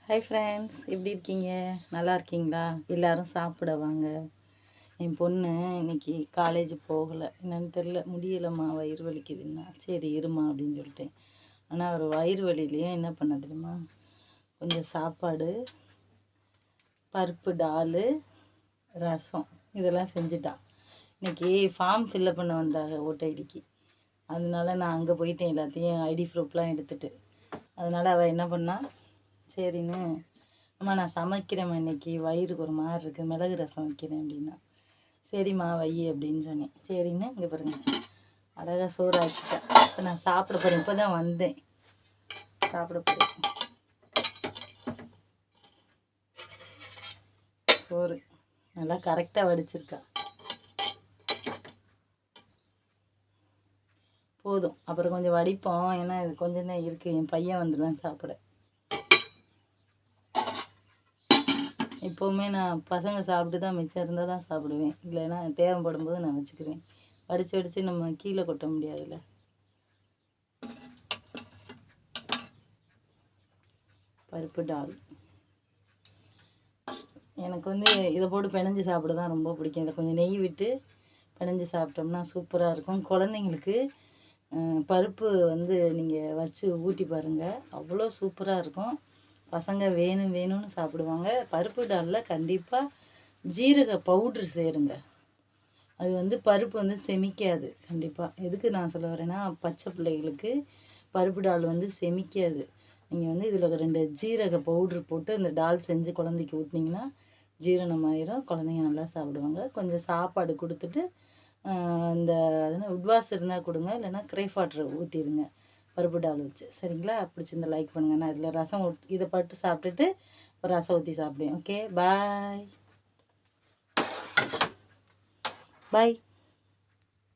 Hi friends, எப்படி இருக்கீங்க? நல்லா இருக்கீங்களா? எல்லோரும் சாப்பிட வாங்க. என் பொண்ணு இன்னைக்கு காலேஜ் போகலை, என்னன்னு தெரில, முடியலைம்மா, வயிறு வலிக்குதுன்னா சரி இருமா அப்படின்னு சொல்லிட்டேன். ஆனால் அவர் வயிறு வலியிலையே என்ன பண்ண தெரியுமா, கொஞ்சம் சாப்பாடு, பருப்பு டால், ரசம் இதெல்லாம் செஞ்சுட்டான். இன்றைக்கி ஃபார்ம் ஃபில்லப் பண்ண வந்தாங்க ஓட்டை ஐடிக்கு. அதனால நான் அங்கே போயிட்டேன், எல்லாத்தையும் ஐடி ப்ரூஃப்லாம் எடுத்துகிட்டு. அதனால் அவள் என்ன பண்ணா, சரின்னு அம்மா நான் சமைக்கிறேம்மா, இன்னைக்கு வயிறுக்கு ஒரு மாதிரி இருக்குது, மிளகு ரசம் வைக்கிறேன் அப்படின்னா. சரிம்மா வை அப்படின்னு சொன்னேன். சரின்னு இங்கே பாருங்க, அழகாக சோறு ஆக்கிட்டேன். இப்போ நான் சாப்பிட போகிறேன். இப்போ தான் வந்தேன், சாப்பிட போகிறேன். சோறு நல்லா கரெக்டாக வடிச்சிருக்கா, போதும். அப்புறம் கொஞ்சம் வடிப்போம், ஏன்னா இது கொஞ்சம் தான் இருக்குது. என் பையன் வந்துடுவேன் சாப்பிட. எப்போவுமே நான் பசங்க சாப்பிட்டு தான் மிச்சம் இருந்தால் தான் சாப்பிடுவேன், இல்லைன்னா தேவைப்படும் போது நான் வச்சுக்குவேன். வடித்து நம்ம கீழே கொட்ட முடியாதுல்ல. பருப்பு டால் எனக்கு இதை போட்டு பிணைஞ்சு சாப்பிட தான் ரொம்ப பிடிக்கும். இதை கொஞ்சம் நெய் விட்டு பிணைஞ்சு சாப்பிட்டோம்னா சூப்பராக இருக்கும். குழந்தைங்களுக்கு பருப்பு நீங்கள் வச்சு ஊட்டி பாருங்கள், அவ்வளோ சூப்பராக இருக்கும். பசங்க வேணும்னு சாப்பிடுவாங்க. பருப்பு டாலில் கண்டிப்பாக ஜீரக பவுட்ரு சேருங்க. அது பருப்பு செமிக்காது. கண்டிப்பாக எதுக்கு நான் சொல்ல வரேன்னா, பச்சை பிள்ளைகளுக்கு பருப்பு டால் செமிக்காது. நீங்கள் இதில் 2 ஜீரக பவுட்ரு போட்டு இந்த டால் செஞ்சு குழந்தைக்கு ஊட்டினீங்கன்னா ஜீரணமாயிரும், குழந்தைங்க நல்லா சாப்பிடுவாங்க. கொஞ்சம் சாப்பாடு கொடுத்துட்டு இந்த உட்வாஸ் இருந்தால் கொடுங்க, இல்லைன்னா கிரேஃப் வாட்டர் ஊற்றிடுங்க பருப்பு டால் வச்சு. சரிங்களா? பிடிச்சிருந்தா லைக் பண்ணுங்கள். நான் இதில் ரசம் இதை பட்டு சாப்பிட்டுட்டு ரசம் ஊற்றி சாப்பிடுவேன். ஓகே, பாய் பாய்.